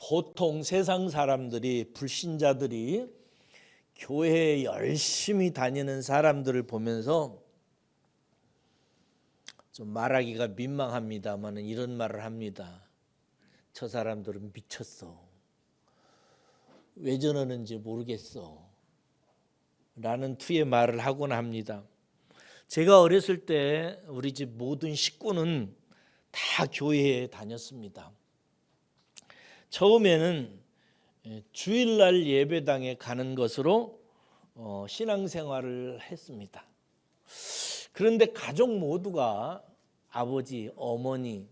보통 세상 사람들이, 불신자들이 교회에 열심히 다니는 사람들을 보면서 좀 말하기가 민망합니다만 이런 말을 합니다. 저 사람들은 미쳤어. 왜 저러는지 모르겠어. 라는 투의 말을 하곤 합니다. 제가 어렸을 때 우리 집 모든 식구는 다 교회에 다녔습니다. 처음에는 주일날 예배당에 가는 것으로 신앙생활을 했습니다. 그런데 가족 모두가 아버지, 어머니,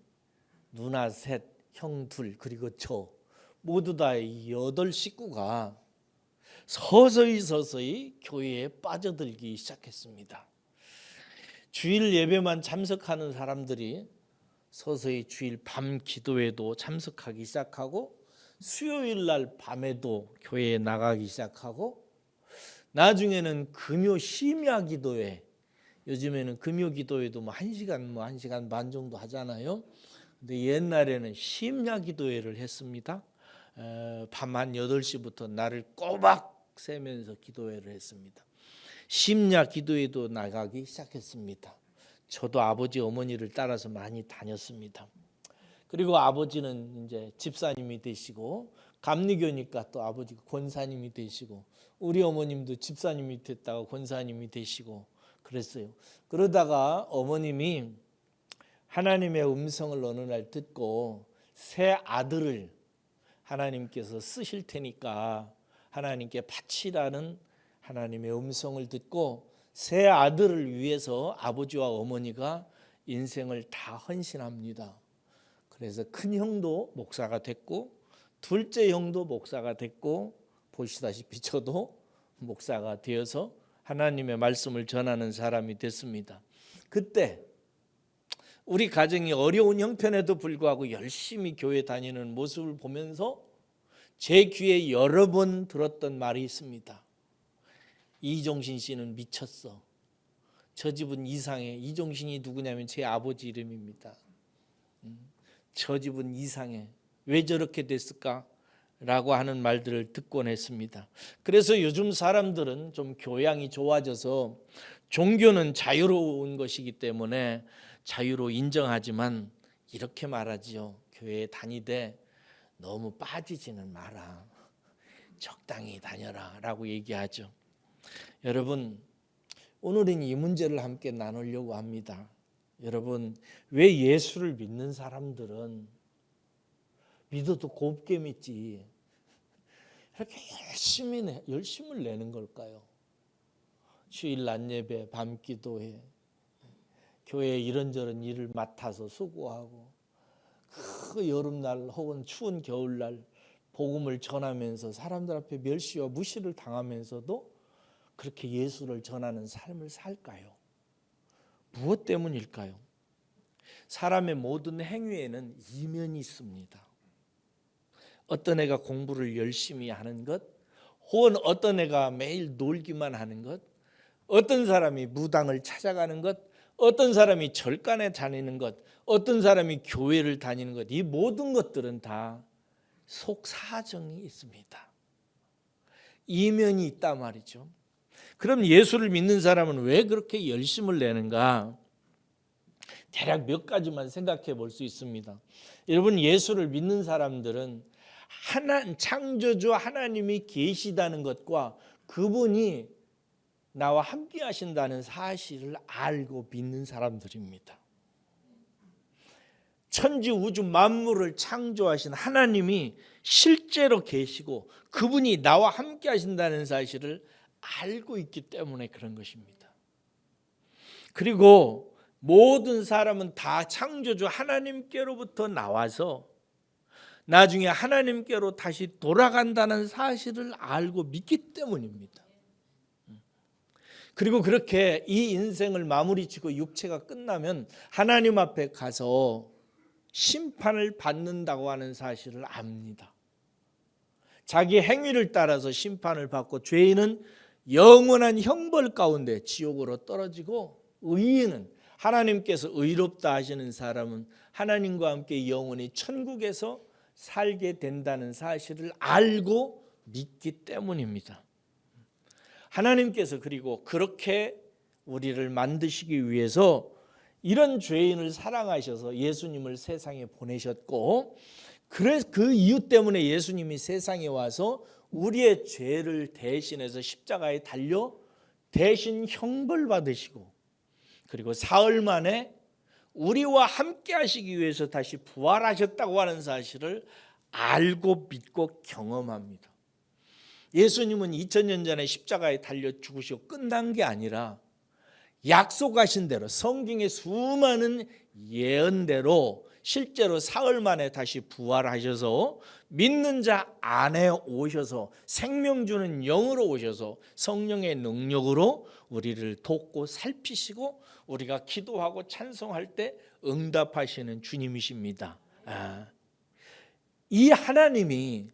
누나 셋, 형 둘, 그리고 저 모두 다 8 식구가 서서히 교회에 빠져들기 시작했습니다. 주일 예배만 참석하는 사람들이 서서히 주일 밤 기도회도 참석하기 시작하고 수요일 날 밤에도 교회에 나가기 시작하고 나중에는 금요 심야 기도회, 요즘에는 금요 기도회도 1시간 반 정도 하잖아요. 근데 옛날에는 심야 기도회를 했습니다. 밤 한 8시부터 날을 꼬박 새면서 기도회를 했습니다. 심야 기도회도 나가기 시작했습니다. 저도 아버지 어머니를 따라서 많이 다녔습니다. 그리고 아버지는 이제 집사님이 되시고 감리교니까 또 아버지가 권사님이 되시고 우리 어머님도 집사님이 됐다가 권사님이 되시고 그랬어요. 그러다가 어머님이 하나님의 음성을 어느 날 듣고 새 아들을 하나님께서 쓰실 테니까 하나님께 바치라는 하나님의 음성을 듣고 새 아들을 위해서 아버지와 어머니가 인생을 다 헌신합니다. 그래서 큰 형도 목사가 됐고 둘째 형도 목사가 됐고 보시다시피 저도 목사가 되어서 하나님의 말씀을 전하는 사람이 됐습니다. 그때 우리 가정이 어려운 형편에도 불구하고 열심히 교회 다니는 모습을 보면서 제 귀에 여러 번 들었던 말이 있습니다. 이종신 씨는 미쳤어. 저 집은 이상해. 이종신이 누구냐면 제 아버지 이름입니다. 저 집은 이상해. 왜 저렇게 됐을까? 라고 하는 말들을 듣곤 했습니다. 그래서 요즘 사람들은 좀 교양이 좋아져서 종교는 자유로운 것이기 때문에 자유로 인정하지만 이렇게 말하지요. 교회에 다니되 너무 빠지지는 마라. 적당히 다녀라 라고 얘기하죠. 여러분, 오늘은 이 문제를 함께 나누려고 합니다. 여러분, 왜 예수를 믿는 사람들은 믿어도 곱게 믿지 이렇게 열심을 내는 걸까요? 주일 낮 예배, 밤 기도회, 교회 이런저런 일을 맡아서 수고하고 그 여름날 혹은 추운 겨울날 복음을 전하면서 사람들 앞에 멸시와 무시를 당하면서도 그렇게 예수를 전하는 삶을 살까요? 무엇 때문일까요? 사람의 모든 행위에는 이면이 있습니다. 어떤 애가 공부를 열심히 하는 것, 혹은 어떤 애가 매일 놀기만 하는 것, 어떤 사람이 무당을 찾아가는 것, 어떤 사람이 절간에 다니는 것, 어떤 사람이 교회를 다니는 것, 이 모든 것들은 다 속사정이 있습니다. 이면이 있다 말이죠. 그럼 예수를 믿는 사람은 왜 그렇게 열심을 내는가? 대략 몇 가지만 생각해 볼 수 있습니다. 여러분, 예수를 믿는 사람들은 창조주 하나님이 계시다는 것과 그분이 나와 함께 하신다는 사실을 알고 믿는 사람들입니다. 천지 우주 만물을 창조하신 하나님이 실제로 계시고 그분이 나와 함께 하신다는 사실을 알고 있기 때문에 그런 것입니다. 그리고 모든 사람은 다 창조주 하나님께로부터 나와서 나중에 하나님께로 다시 돌아간다는 사실을 알고 믿기 때문입니다. 그리고 그렇게 이 인생을 마무리 짓고 육체가 끝나면 하나님 앞에 가서 심판을 받는다고 하는 사실을 압니다. 자기 행위를 따라서 심판을 받고 죄인은 영원한 형벌 가운데 지옥으로 떨어지고 의인은 하나님께서 의롭다 하시는 사람은 하나님과 함께 영원히 천국에서 살게 된다는 사실을 알고 믿기 때문입니다. 하나님께서 그리고 그렇게 우리를 만드시기 위해서 이런 죄인을 사랑하셔서 예수님을 세상에 보내셨고, 그 이유 때문에 예수님이 세상에 와서 우리의 죄를 대신해서 십자가에 달려 대신 형벌 받으시고, 그리고 사흘 만에 우리와 함께 하시기 위해서 다시 부활하셨다고 하는 사실을 알고 믿고 경험합니다. 예수님은 2000년 전에 십자가에 달려 죽으시고 끝난 게 아니라 약속하신 대로 성경의 수많은 예언대로 실제로 사흘 만에 다시 부활하셔서 믿는 자 안에 오셔서 생명 주는 영으로 오셔서 성령의 능력으로 우리를 돕고 살피시고 우리가 기도하고 찬송할 때 응답하시는 주님이십니다. 이 하나님이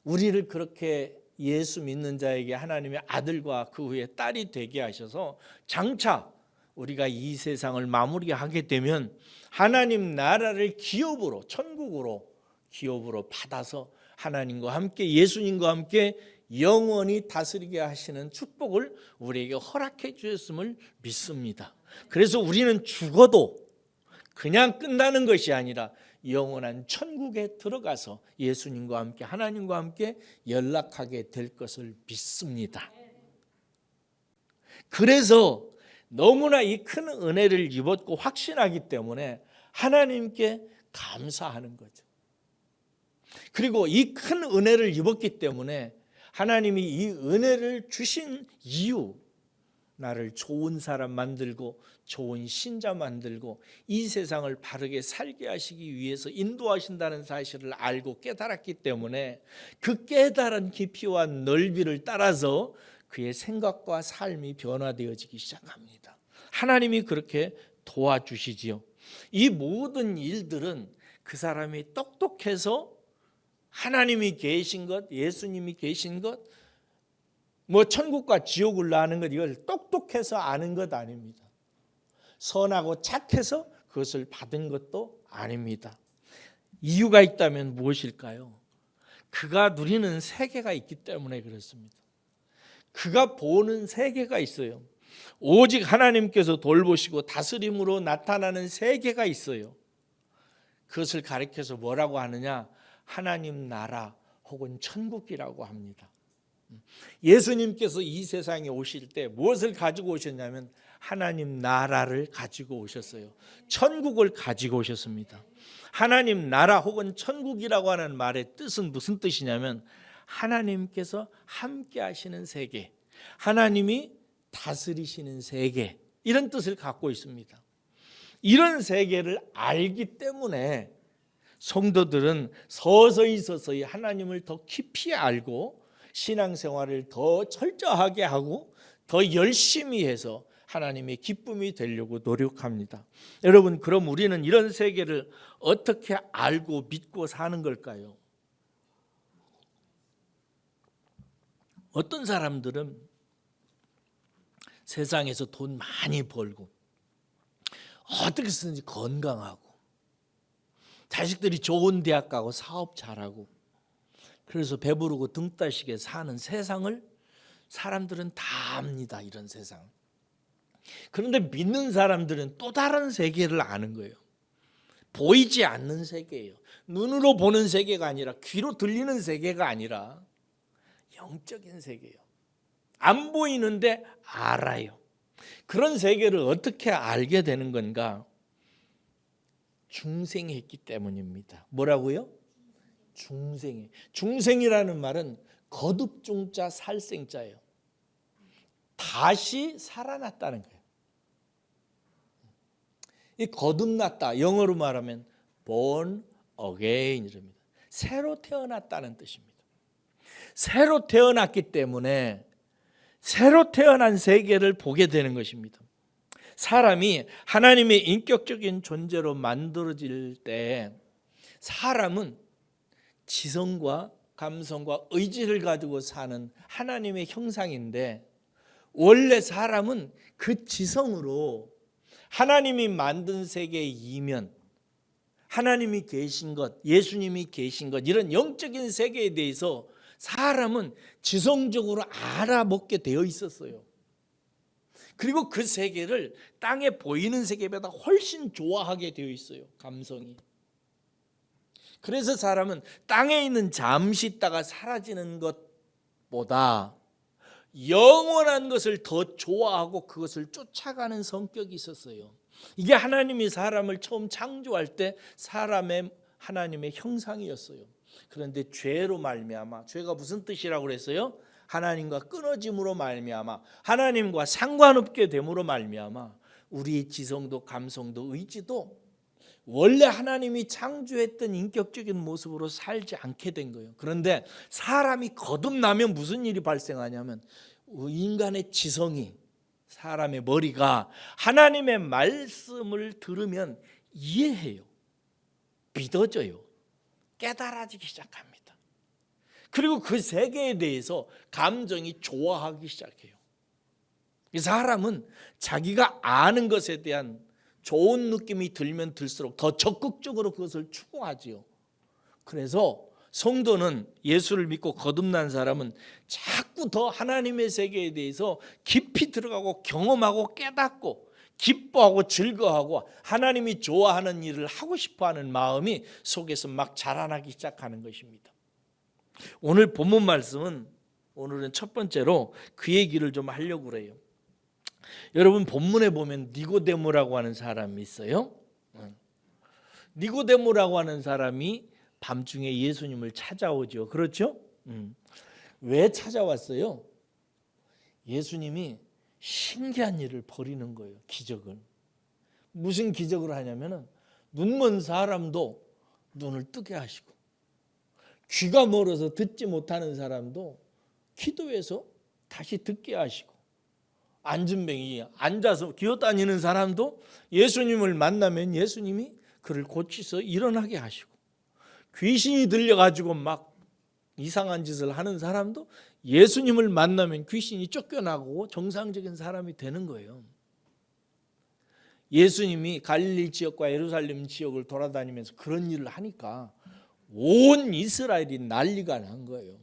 우리를 그렇게 예수 믿는 자에게 하나님의 아들과 그 후에 딸이 되게 하셔서 장차 우리가 이 세상을 마무리하게 되면 하나님 나라를 기업으로, 천국으로 기업으로 받아서 하나님과 함께, 예수님과 함께 영원히 다스리게 하시는 축복을 우리에게 허락해 주셨음을 믿습니다. 그래서 우리는 죽어도 그냥 끝나는 것이 아니라 영원한 천국에 들어가서 예수님과 함께, 하나님과 함께 연락하게 될 것을 믿습니다. 그래서 너무나 이 큰 은혜를 입었고 확신하기 때문에 하나님께 감사하는 거죠. 그리고 이 큰 은혜를 입었기 때문에 하나님이 이 은혜를 주신 이유, 나를 좋은 사람 만들고 좋은 신자 만들고 이 세상을 바르게 살게 하시기 위해서 인도하신다는 사실을 알고 깨달았기 때문에 그 깨달은 깊이와 넓이를 따라서 그의 생각과 삶이 변화되어지기 시작합니다. 하나님이 그렇게 도와주시지요. 이 모든 일들은 그 사람이 똑똑해서 하나님이 계신 것, 예수님이 계신 것, 뭐 천국과 지옥을 아는 것, 이걸 똑똑해서 아는 것 아닙니다. 선하고 착해서 그것을 받은 것도 아닙니다. 이유가 있다면 무엇일까요? 그가 누리는 세계가 있기 때문에 그렇습니다. 그가 보는 세계가 있어요. 오직 하나님께서 돌보시고 다스림으로 나타나는 세계가 있어요. 그것을 가리켜서 뭐라고 하느냐? 하나님 나라 혹은 천국이라고 합니다. 예수님께서 이 세상에 오실 때 무엇을 가지고 오셨냐면 하나님 나라를 가지고 오셨어요. 천국을 가지고 오셨습니다. 하나님 나라 혹은 천국이라고 하는 말의 뜻은 무슨 뜻이냐면 하나님께서 함께 하시는 세계, 하나님이 다스리시는 세계, 이런 뜻을 갖고 있습니다. 이런 세계를 알기 때문에 성도들은 서서히 하나님을 더 깊이 알고 신앙생활을 더 철저하게 하고 더 열심히 해서 하나님의 기쁨이 되려고 노력합니다. 여러분, 그럼 우리는 이런 세계를 어떻게 알고 믿고 사는 걸까요? 어떤 사람들은 세상에서 돈 많이 벌고 어떻게 쓰는지 건강하고 자식들이 좋은 대학 가고 사업 잘하고 그래서 배부르고 등 따시게 사는 세상을 사람들은 다 압니다. 이런 세상. 그런데 믿는 사람들은 또 다른 세계를 아는 거예요. 보이지 않는 세계예요. 눈으로 보는 세계가 아니라 귀로 들리는 세계가 아니라 영적인 세계예요. 안 보이는데 알아요. 그런 세계를 어떻게 알게 되는 건가? 중생했기 때문입니다. 뭐라고요? 중생해. 중생이라는 말은 거듭중자 살생자예요. 다시 살아났다는 거예요. 이 거듭났다, 영어로 말하면 born again입니다. 새로 태어났다는 뜻입니다. 새로 태어났기 때문에 새로 태어난 세계를 보게 되는 것입니다. 사람이 하나님의 인격적인 존재로 만들어질 때 사람은 지성과 감성과 의지를 가지고 사는 하나님의 형상인데 원래 사람은 그 지성으로 하나님이 만든 세계의 이면, 하나님이 계신 것, 예수님이 계신 것, 이런 영적인 세계에 대해서 사람은 지성적으로 알아먹게 되어 있었어요. 그리고 그 세계를 땅에 보이는 세계보다 훨씬 좋아하게 되어 있어요. 감성이. 그래서 사람은 땅에 있는 잠시 있다가 사라지는 것보다 영원한 것을 더 좋아하고 그것을 쫓아가는 성격이 있었어요. 이게 하나님이 사람을 처음 창조할 때 하나님의 형상이었어요. 그런데 죄로 말미암아, 죄가 무슨 뜻이라고 그랬어요? 하나님과 끊어짐으로 말미암아, 하나님과 상관없게 됨으로 말미암아 우리의 지성도 감성도 의지도 원래 하나님이 창조했던 인격적인 모습으로 살지 않게 된 거예요. 그런데 사람이 거듭나면 무슨 일이 발생하냐면 인간의 지성이, 사람의 머리가 하나님의 말씀을 들으면 이해해요. 믿어져요. 깨달아지기 시작합니다. 그리고 그 세계에 대해서 감정이 좋아하기 시작해요. 이 사람은 자기가 아는 것에 대한 좋은 느낌이 들면 들수록 더 적극적으로 그것을 추구하지요. 그래서 성도는, 예수를 믿고 거듭난 사람은 자꾸 더 하나님의 세계에 대해서 깊이 들어가고 경험하고 깨닫고 기뻐하고 즐거워하고 하나님이 좋아하는 일을 하고 싶어하는 마음이 속에서 막 자라나기 시작하는 것입니다. 오늘 본문 말씀은, 오늘은 첫 번째로 그 얘기를 좀 하려고 그래요. 여러분, 본문에 보면 니고데모라고 하는 사람이 있어요. 니고데모라고 하는 사람이 밤중에 예수님을 찾아오죠. 그렇죠? 왜 찾아왔어요? 예수님이 신기한 일을 벌이는 거예요. 기적을. 무슨 기적을 하냐면은 눈먼 사람도 눈을 뜨게 하시고, 귀가 멀어서 듣지 못하는 사람도 기도해서 다시 듣게 하시고, 안진뱅이 앉아서 기어다니는 사람도 예수님을 만나면 예수님이 그를 고치서 일어나게 하시고, 귀신이 들려가지고 막 이상한 짓을 하는 사람도 예수님을 만나면 귀신이 쫓겨나고 정상적인 사람이 되는 거예요. 예수님이 갈릴리 지역과 예루살렘 지역을 돌아다니면서 그런 일을 하니까 온 이스라엘이 난리가 난 거예요.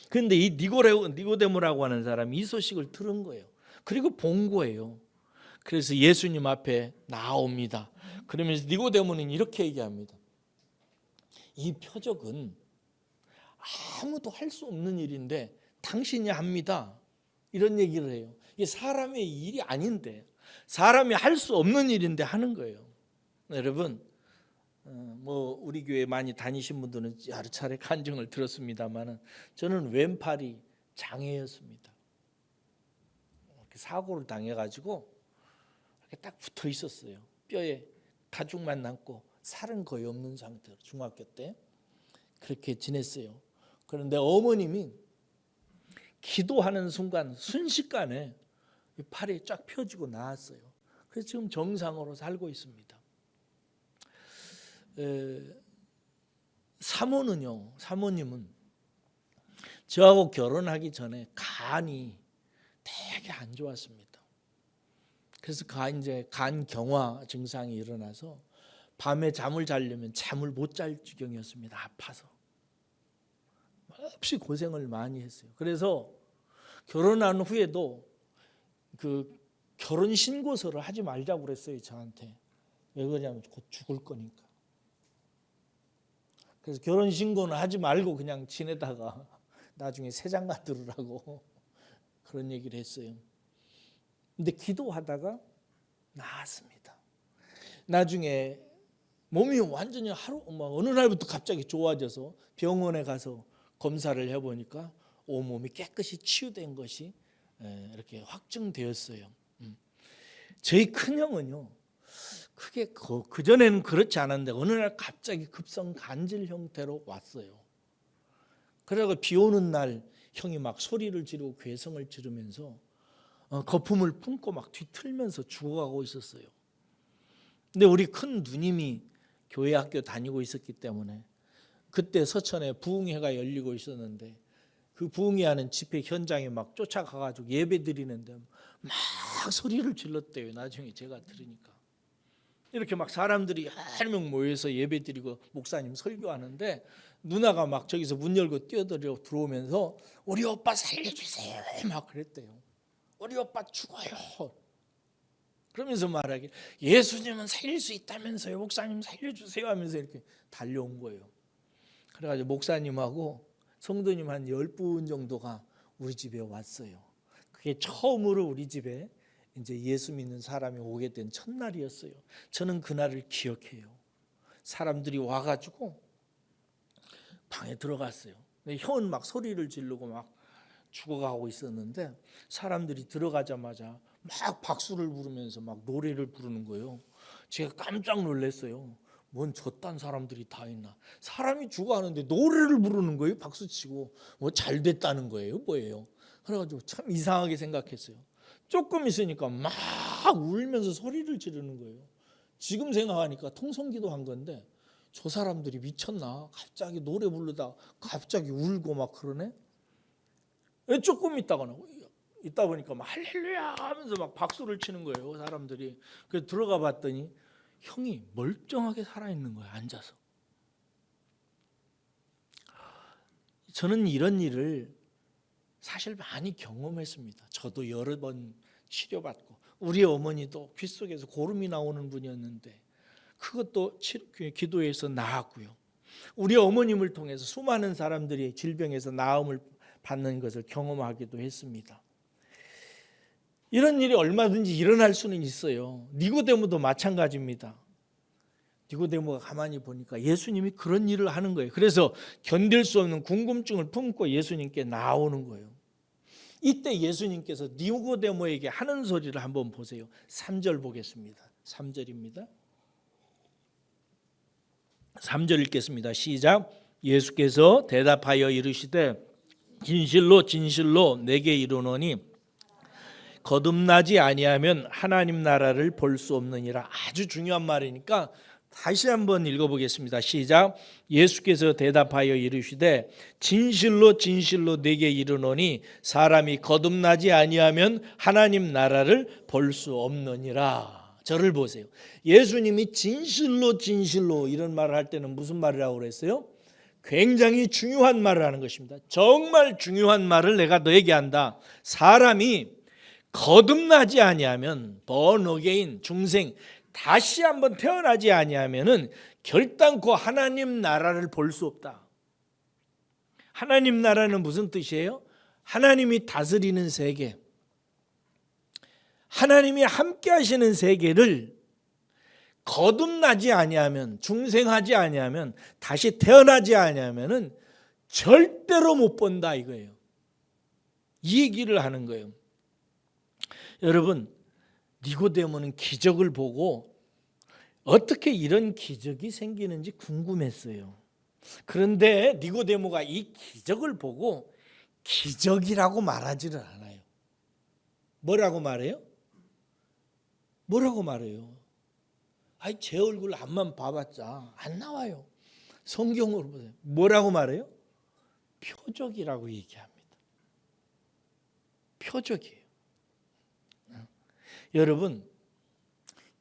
그런데 이 니고데모라고 하는 사람이 이 소식을 들은 거예요. 그리고 본 거예요. 그래서 예수님 앞에 나옵니다. 그러면서 니고데모는 이렇게 얘기합니다. 이 표적은 아무도 할 수 없는 일인데 당신이 합니다. 이런 얘기를 해요. 이게 사람의 일이 아닌데, 사람이 할 수 없는 일인데 하는 거예요. 여러분, 우리 교회 많이 다니신 분들은 여러 차례 간증을 들었습니다만, 저는 왼팔이 장애였습니다. 사고를 당해가지고 이렇게 딱 붙어 있었어요. 뼈에 가죽만 남고 살은 거의 없는 상태로 중학교 때 그렇게 지냈어요. 그런데 어머님이 기도하는 순간 순식간에 팔이 쫙 펴지고 나았어요. 그래서 지금 정상으로 살고 있습니다. 사모님은 저하고 결혼하기 전에 간이 되게 안 좋았습니다. 그래서 간 경화 증상이 일어나서 밤에 잠을 자려면 잠을 못 잘 지경이었습니다. 아파서 몹시 고생을 많이 했어요. 그래서 결혼한 후에도 그 결혼 신고서를 하지 말자고 그랬어요. 저한테. 왜 그러냐면 곧 죽을 거니까. 그래서 결혼 신고는 하지 말고 그냥 지내다가 나중에 새 장가 들으라고 그런 얘기를 했어요. 근데 기도하다가 나았습니다. 나중에 몸이 완전히 어느 날부터 갑자기 좋아져서 병원에 가서 검사를 해보니까 온몸이 깨끗이 치유된 것이 이렇게 확증되었어요. 저희 큰형은요, 크게 그전에는 그렇지 않았는데 어느 날 갑자기 급성 간질 형태로 왔어요. 그래서 비 오는 날 형이 막 소리를 지르고 괴성을 지르면서 거품을 품고 막 뒤틀면서 죽어가고 있었어요. 근데 우리 큰 누님이 교회 학교 다니고 있었기 때문에 그때 서천에 부흥회가 열리고 있었는데 그 부흥회하는 집회 현장에 막 쫓아가가지고 예배 드리는데 막 소리를 질렀대요. 나중에 제가 들으니까. 이렇게 막 사람들이 한 명 모여서 예배드리고 목사님 설교하는데 누나가 막 저기서 문 열고 뛰어들어 들어오면서 우리 오빠 살려주세요 막 그랬대요. 우리 오빠 죽어요. 그러면서 말하길 예수님은 살릴 수 있다면서요. 목사님 살려주세요 하면서 이렇게 달려온 거예요. 그래가지고 목사님하고 성도님 한 10분 정도가 우리 집에 왔어요. 그게 처음으로 우리 집에 이제 예수 믿는 사람이 오게 된 첫날이었어요. 저는 그날을 기억해요. 사람들이 와가지고 방에 들어갔어요. 형은 막 소리를 지르고 막 죽어가고 있었는데 사람들이 들어가자마자 막 박수를 부르면서 막 노래를 부르는 거예요. 제가 깜짝 놀랐어요. 뭔 저딴 사람들이 다 있나. 사람이 죽어가는데 노래를 부르는 거예요. 박수치고. 뭐 잘 됐다는 거예요. 뭐예요. 그래가지고 참 이상하게 생각했어요. 조금 있으니까 막 울면서 소리를 지르는 거예요. 지금 생각하니까 통성기도 한 건데 저 사람들이 미쳤나. 갑자기 노래 부르다 갑자기 울고 막 그러네. 조금 있다 보니까 막 할렐루야 하면서 막 박수를 치는 거예요. 사람들이. 그래서 들어가 봤더니 형이 멀쩡하게 살아있는 거예요. 앉아서. 저는 이런 일을 사실 많이 경험했습니다. 저도 여러 번 치료받고 우리 어머니도 귀 속에서 고름이 나오는 분이었는데 그것도 기도해서 나았고요. 우리 어머님을 통해서 수많은 사람들이 질병에서 나음을 받는 것을 경험하기도 했습니다. 이런 일이 얼마든지 일어날 수는 있어요. 니고데모도 마찬가지입니다. 니고데모가 가만히 보니까 예수님이 그런 일을 하는 거예요. 그래서 견딜 수 없는 궁금증을 품고 예수님께 나오는 거예요. 이때 예수님께서 니고데모에게 하는 소리를 한번 보세요. 3절 보겠습니다. 3절입니다. 3절 읽겠습니다. 시작. 예수께서 대답하여 이르시되 진실로 진실로 내게 이르노니 거듭나지 아니하면 하나님 나라를 볼 수 없느니라. 아주 중요한 말이니까 다시 한번 읽어보겠습니다. 시작. 예수께서 대답하여 이르시되 진실로 진실로 내게 이르노니 사람이 거듭나지 아니하면 하나님 나라를 볼 수 없느니라. 저를 보세요. 예수님이 진실로 진실로 이런 말을 할 때는 무슨 말이라고 그랬어요? 굉장히 중요한 말을 하는 것입니다. 정말 중요한 말을 내가 너에게 한다. 사람이 거듭나지 아니하면 born again 중생 다시 한번 태어나지 아니하면은 결단코 하나님 나라를 볼 수 없다. 하나님 나라는 무슨 뜻이에요? 하나님이 다스리는 세계, 하나님이 함께 하시는 세계를 거듭나지 아니하면, 중생하지 아니하면, 다시 태어나지 아니하면은 절대로 못 본다 이거예요. 이 얘기를 하는 거예요. 여러분, 니고데모는 기적을 보고 어떻게 이런 기적이 생기는지 궁금했어요. 그런데 니고데모가 이 기적을 보고 기적이라고 말하지를 않아요. 뭐라고 말해요? 뭐라고 말해요? 아니 제 얼굴 앞만 봐봤자 안 나와요. 성경으로 보세요. 뭐라고 말해요? 표적이라고 얘기합니다. 표적이에요. 여러분,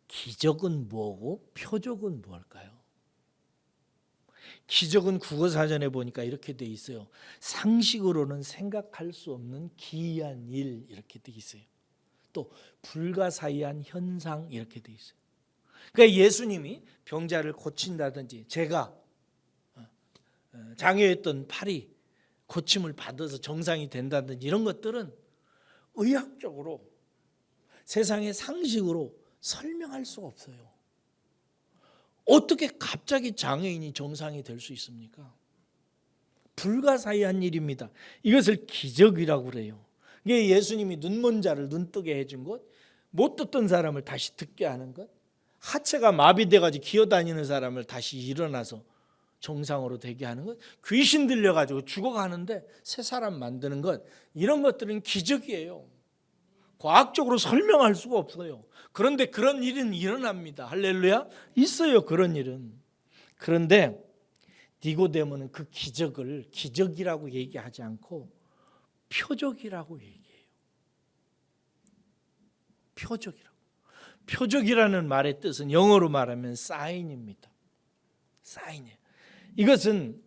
기적은 뭐고 표적은 뭘까요? 기적은 국어사전에 보니까 이렇게 돼 있어요. 상식으로는 생각할 수 없는 기이한 일 이렇게 돼 있어요. 또 불가사의한 현상 이렇게 돼 있어요. 그러니까 예수님이 병자를 고친다든지 제가 장애했던 팔이 고침을 받아서 정상이 된다든지 이런 것들은 의학적으로 세상의 상식으로 설명할 수가 없어요. 어떻게 갑자기 장애인이 정상이 될 수 있습니까? 불가사의한 일입니다. 이것을 기적이라고 그래요. 이게 예수님이 눈먼 자를 눈뜨게 해준 것, 못 듣던 사람을 다시 듣게 하는 것, 하체가 마비돼가지고 기어다니는 사람을 다시 일어나서 정상으로 되게 하는 것, 귀신 들려가지고 죽어가는데 새 사람 만드는 것, 이런 것들은 기적이에요. 과학적으로 설명할 수가 없어요. 그런데 그런 일은 일어납니다. 할렐루야. 있어요, 그런 일은. 그런데 니고데모는 그 기적을 기적이라고 얘기하지 않고 표적이라고 얘기해요. 표적이라고. 표적이라는 말의 뜻은 영어로 말하면 사인입니다. 사인이에요. 이것은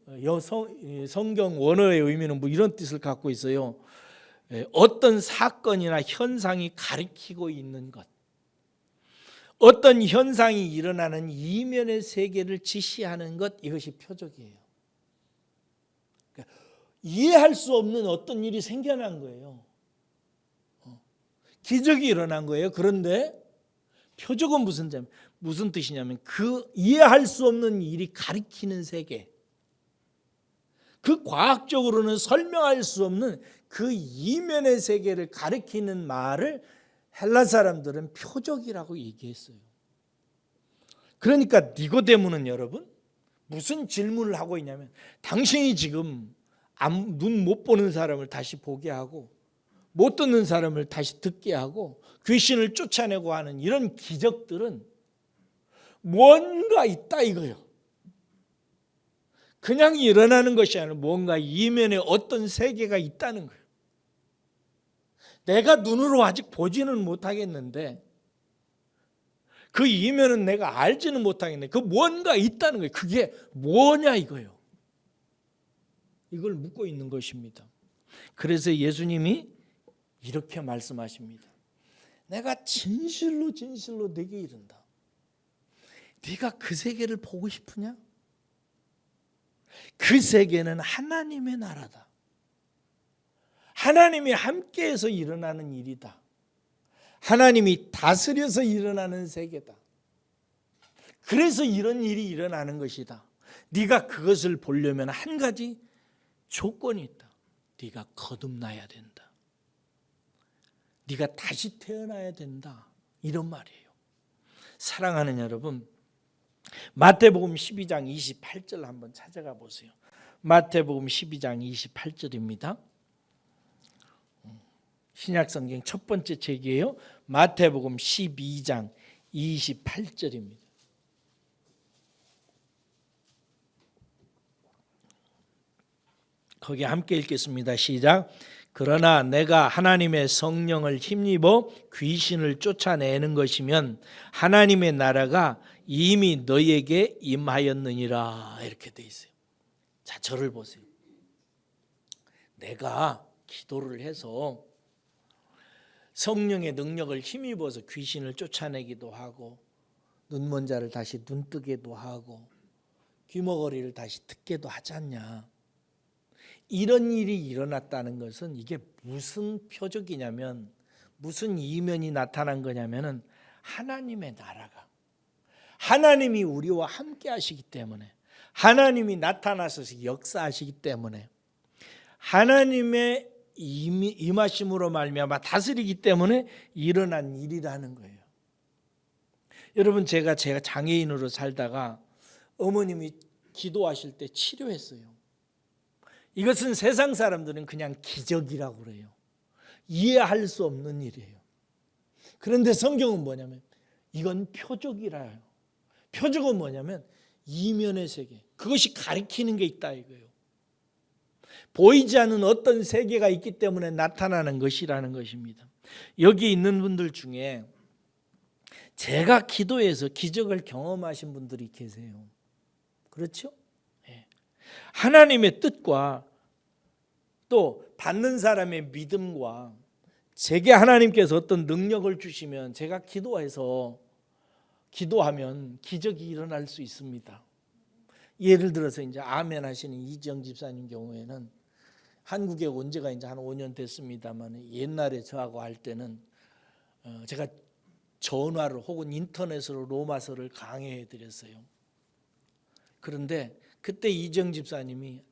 성경 원어의 의미는 뭐 이런 뜻을 갖고 있어요. 어떤 사건이나 현상이 가리키고 있는 것, 어떤 현상이 일어나는 이면의 세계를 지시하는 것, 이것이 표적이에요. 그러니까 이해할 수 없는 어떤 일이 생겨난 거예요. 기적이 일어난 거예요. 그런데 표적은 무슨 뜻이냐면 그 이해할 수 없는 일이 가리키는 세계, 그 과학적으로는 설명할 수 없는 그 이면의 세계를 가리키는 말을 헬라 사람들은 표적이라고 얘기했어요. 그러니까 니고데모는 여러분 무슨 질문을 하고 있냐면, 당신이 지금 눈 못 보는 사람을 다시 보게 하고 못 듣는 사람을 다시 듣게 하고 귀신을 쫓아내고 하는 이런 기적들은 뭔가 있다 이거예요. 그냥 일어나는 것이 아니라 뭔가 이면에 어떤 세계가 있다는 거예요. 내가 눈으로 아직 보지는 못하겠는데 그 이면은 내가 알지는 못하겠는데 그 뭔가 있다는 거예요. 그게 뭐냐 이거예요. 이걸 묻고 있는 것입니다. 그래서 예수님이 이렇게 말씀하십니다. 내가 진실로 네게 이른다. 네가 그 세계를 보고 싶으냐? 그 세계는 하나님의 나라다. 하나님이 함께해서 일어나는 일이다. 하나님이 다스려서 일어나는 세계다. 그래서 이런 일이 일어나는 것이다. 네가 그것을 보려면 한 가지 조건이 있다. 네가 거듭나야 된다. 네가 다시 태어나야 된다. 이런 말이에요. 사랑하는 여러분, 마태복음 12장 28절 한번 찾아가 보세요. 마태복음 12장 28절입니다. 신약성경 첫 번째 책이에요. 마태복음 12장 28절입니다. 거기 함께 읽겠습니다. 시작. 그러나 내가 하나님의 성령을 힘입어 귀신을 쫓아내는 것이면 하나님의 나라가 이미 너에게 임하였느니라. 이렇게 돼 있어요. 자, 저를 보세요. 내가 기도를 해서 성령의 능력을 힘입어서 귀신을 쫓아내기도 하고 눈먼 자를 다시 눈뜨게도 하고 귀머거리를 다시 듣게도 하지 않냐. 이런 일이 일어났다는 것은 이게 무슨 표적이냐면, 무슨 이면이 나타난 거냐면은 하나님의 나라가, 하나님이 우리와 함께 하시기 때문에, 하나님이 나타나셔서 역사하시기 때문에, 하나님의 임하심으로 말미암아 다스리기 때문에 일어난 일이라는 거예요. 여러분, 제가 장애인으로 살다가 어머님이 기도하실 때 치료했어요. 이것은 세상 사람들은 그냥 기적이라고 그래요. 이해할 수 없는 일이에요. 그런데 성경은 뭐냐면 이건 표적이라요. 표적은 뭐냐면 이면의 세계, 그것이 가리키는 게 있다 이거예요. 보이지 않는 어떤 세계가 있기 때문에 나타나는 것이라는 것입니다. 여기 있는 분들 중에 제가 기도해서 기적을 경험하신 분들이 계세요. 그렇죠? 하나님의 뜻과 또 받는 사람의 믿음과 제게 하나님께서 어떤 능력을 주시면 제가 기도하면 기적이 일어날 수 있습니다. 예를 들어서 이제 아멘 하시는 이지영 집사님 경우에는 한국에 온 지가 이제 한 5년 됐습니다만, 옛날에 저하고 할 때는 제가 전화로 혹은 인터넷으로 로마서를 강해해 드렸어요. 그런데 그때 이정 집사님이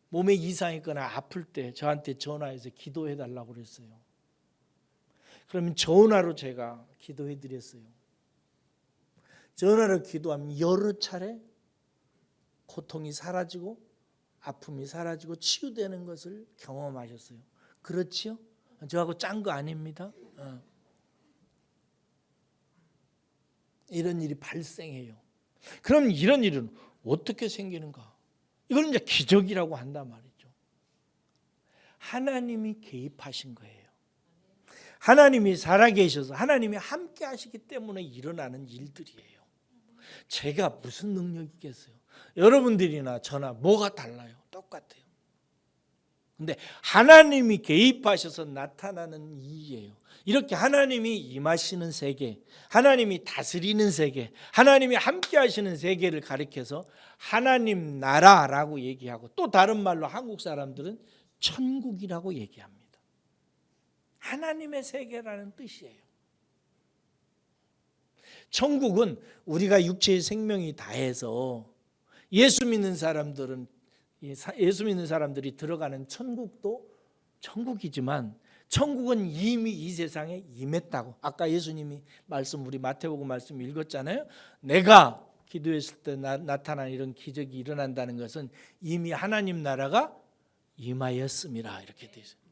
몸에 이상이 있거나 아플 때 저한테 전화해서 기도해 달라고 그랬어요. 그러면 전화로 제가 기도해 드렸어요. 전화로 기도하면 여러 차례 고통이 사라지고 아픔이 사라지고 치유되는 것을 경험하셨어요. 그렇지요? 저하고 짠 거 아닙니다. 이런 일이 발생해요. 그럼 이런 일은 어떻게 생기는가? 이걸 이제 기적이라고 한단 말이죠. 하나님이 개입하신 거예요. 하나님이 살아계셔서 하나님이 함께 하시기 때문에 일어나는 일들이에요. 제가 무슨 능력이 있겠어요? 여러분들이나 저나 뭐가 달라요? 똑같아요. 근데 하나님이 개입하셔서 나타나는 일이에요. 이렇게 하나님이 임하시는 세계, 하나님이 다스리는 세계, 하나님이 함께 하시는 세계를 가리켜서 하나님 나라라고 얘기하고, 또 다른 말로 한국 사람들은 천국이라고 얘기합니다. 하나님의 세계라는 뜻이에요. 천국은 우리가 육체의 생명이 다해서 예수 믿는 사람들이 들어가는 천국도 천국이지만, 천국은 이미 이 세상에 임했다고. 아까 예수님이 말씀, 우리 마태복음 말씀 읽었잖아요. 내가 기도했을 때 나타난 이런 기적이 일어난다는 것은 이미 하나님 나라가 임하였음이라, 이렇게 되어 있어요.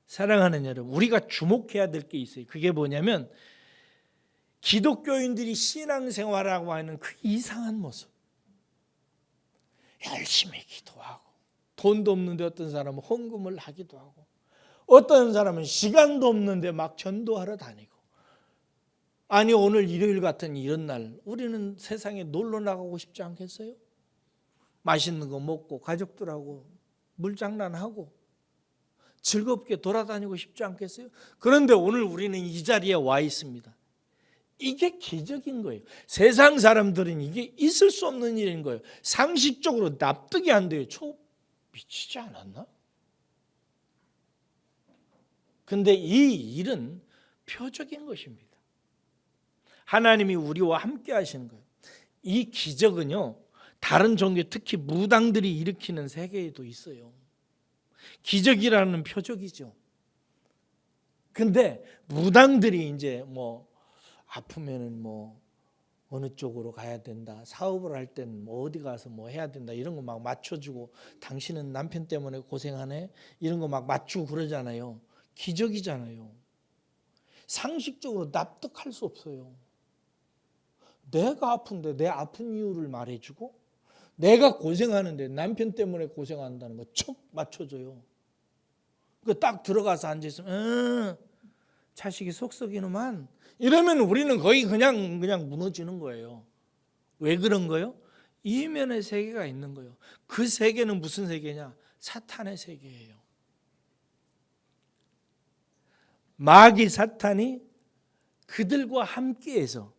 사랑하는 여러분, 우리가 주목해야 될 게 있어요. 그게 뭐냐면 기독교인들이 신앙생활하고 하는 그 이상한 모습. 열심히 기도하고, 돈도 없는데 어떤 사람은 헌금을 하기도 하고, 어떤 사람은 시간도 없는데 막 전도하러 다니고. 아니, 오늘 일요일 같은 이런 날 우리는 세상에 놀러 나가고 싶지 않겠어요? 맛있는 거 먹고 가족들하고 물장난하고 즐겁게 돌아다니고 싶지 않겠어요? 그런데 오늘 우리는 이 자리에 와 있습니다. 이게 기적인 거예요. 세상 사람들은 이게 있을 수 없는 일인 거예요. 상식적으로 납득이 안 돼요. 미치지 않았나? 근데 이 일은 표적인 것입니다. 하나님이 우리와 함께 하시는 거예요. 이 기적은요, 다른 종교, 특히 무당들이 일으키는 세계에도 있어요. 기적이라는 표적이죠. 근데 무당들이 이제 뭐 아프면은 뭐 어느 쪽으로 가야 된다, 사업을 할 때는 뭐 어디 가서 뭐 해야 된다, 이런 거 막 맞춰주고, 당신은 남편 때문에 고생하네, 이런 거 막 맞추고 그러잖아요. 기적이잖아요. 상식적으로 납득할 수 없어요. 내가 아픈데 내 아픈 이유를 말해주고, 내가 고생하는데 남편 때문에 고생한다는 거 촉 맞춰줘요. 그 딱 들어가서 앉아있으면 자식이 속썩이는만, 이러면 우리는 거의 그냥 무너지는 거예요. 왜 그런 거예요? 이면의 세계가 있는 거예요. 그 세계는 무슨 세계냐? 사탄의 세계예요. 마귀 사탄이 그들과 함께해서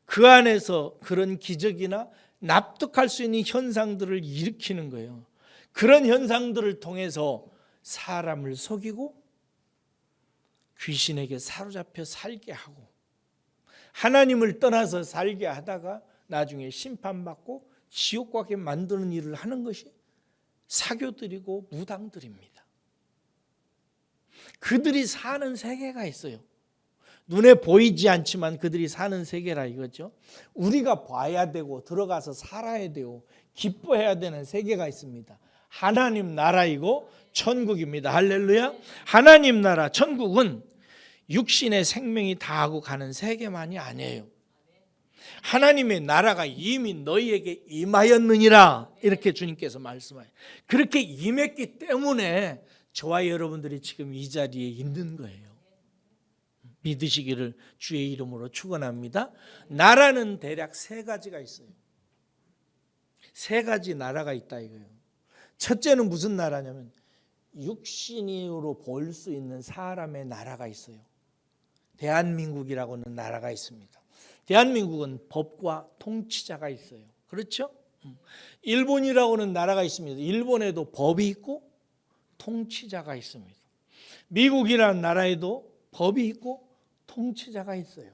그 안에서 그런 기적이나 납득할 수 있는 현상들을 일으키는 거예요. 그런 현상들을 통해서 사람을 속이고 귀신에게 사로잡혀 살게 하고, 하나님을 떠나서 살게 하다가 나중에 심판받고 지옥 가게 만드는 일을 하는 것이 사교들이고 무당들입니다. 그들이 사는 세계가 있어요. 눈에 보이지 않지만 그들이 사는 세계라 이거죠. 우리가 봐야 되고 들어가서 살아야 되고 기뻐해야 되는 세계가 있습니다. 하나님 나라이고 천국입니다. 할렐루야. 하나님 나라 천국은 육신의 생명이 다하고 가는 세계만이 아니에요. 하나님의 나라가 이미 너희에게 임하였느니라, 이렇게 주님께서 말씀하세요. 그렇게 임했기 때문에 저와 여러분들이 지금 이 자리에 있는 거예요. 믿으시기를 주의 이름으로 축원합니다. 나라는 대략 세 가지가 있어요. 세 가지 나라가 있다 이거예요. 첫째는 무슨 나라냐면 육신으로 볼 수 있는 사람의 나라가 있어요. 대한민국이라고는 나라가 있습니다. 대한민국은 법과 통치자가 있어요. 그렇죠? 일본이라고는 나라가 있습니다. 일본에도 법이 있고 통치자가 있습니다. 미국이라는 나라에도 법이 있고 통치자가 있어요.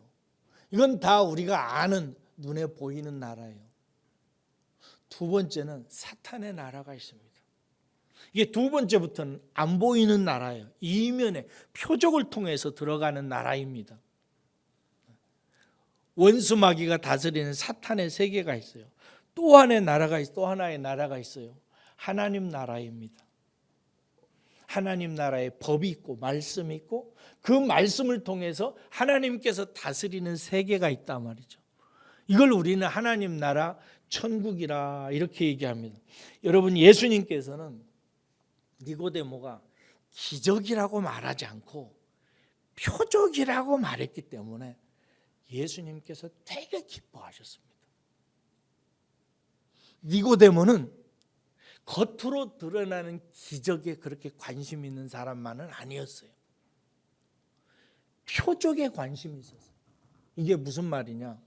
이건 다 우리가 아는, 눈에 보이는 나라예요. 두 번째는 사탄의 나라가 있습니다. 이게 두 번째부터는 안 보이는 나라예요. 이면에 표적을 통해서 들어가는 나라입니다. 원수 마귀가 다스리는 사탄의 세계가 있어요. 또 하나의 나라가 있어요. 하나님 나라입니다. 하나님 나라에 법이 있고 말씀이 있고, 그 말씀을 통해서 하나님께서 다스리는 세계가 있단 말이죠. 이걸 우리는 하나님 나라 천국이라 이렇게 얘기합니다. 여러분, 예수님께서는 니고데모가 기적이라고 말하지 않고 표적이라고 말했기 때문에 예수님께서 되게 기뻐하셨습니다. 니고데모는 겉으로 드러나는 기적에 그렇게 관심 있는 사람만은 아니었어요. 표적에 관심이 있었어요. 이게 무슨 말이냐?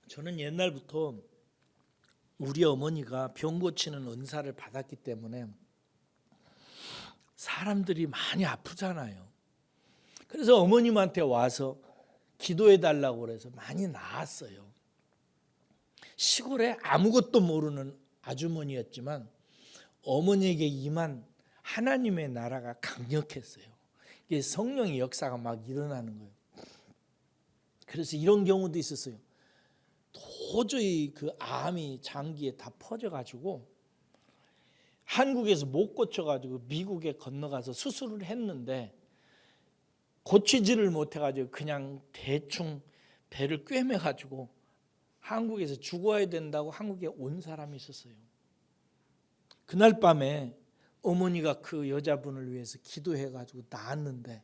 저는 옛날부터 우리 어머니가 병 고치는 은사를 받았기 때문에 사람들이 많이 아프잖아요. 그래서 어머님한테 와서 기도해 달라고 그래서 많이 나았어요. 시골에 아무것도 모르는 아주머니였지만 어머니에게 임한 하나님의 나라가 강력했어요. 이게 성령의 역사가 막 일어나는 거예요. 그래서 이런 경우도 있었어요. 도저히 그 암이 장기에 다 퍼져가지고 한국에서 못 고쳐가지고 미국에 건너가서 수술을 했는데 고치지를 못해가지고 그냥 대충 배를 꿰매가지고 한국에서 죽어야 된다고 한국에 온 사람이 있었어요. 그날 밤에 어머니가 그 여자분을 위해서 기도해가지고 나았는데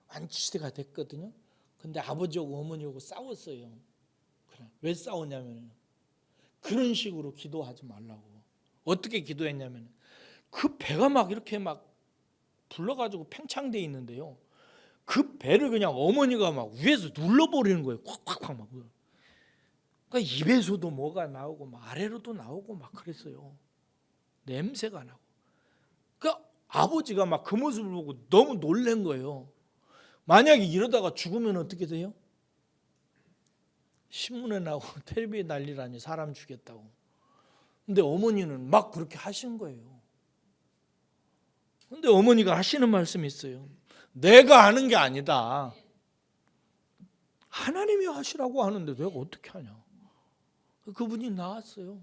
완치가 됐거든요. 근데 아버지하고 어머니하고 싸웠어요. 왜 싸웠냐면 그런 식으로 기도하지 말라고. 어떻게 기도했냐면 그 배가 막 이렇게 막 불러가지고 팽창돼 있는데요. 그 배를 그냥 어머니가 막 위에서 눌러버리는 거예요. 콱콱콱 막. 그러니까 입에서도 뭐가 나오고 막 아래로도 나오고 막 그랬어요. 냄새가 나고. 그러니까 아버지가 막 그 모습을 보고 너무 놀란 거예요. 만약에 이러다가 죽으면 어떻게 돼요? 신문에 나오고 텔레비에 난리라니 사람 죽였다고. 근데 어머니는 막 그렇게 하신 거예요. 근데 어머니가 하시는 말씀이 있어요. 내가 하는 게 아니다. 하나님이 하시라고 하는데 내가 어떻게 하냐. 그분이 나왔어요.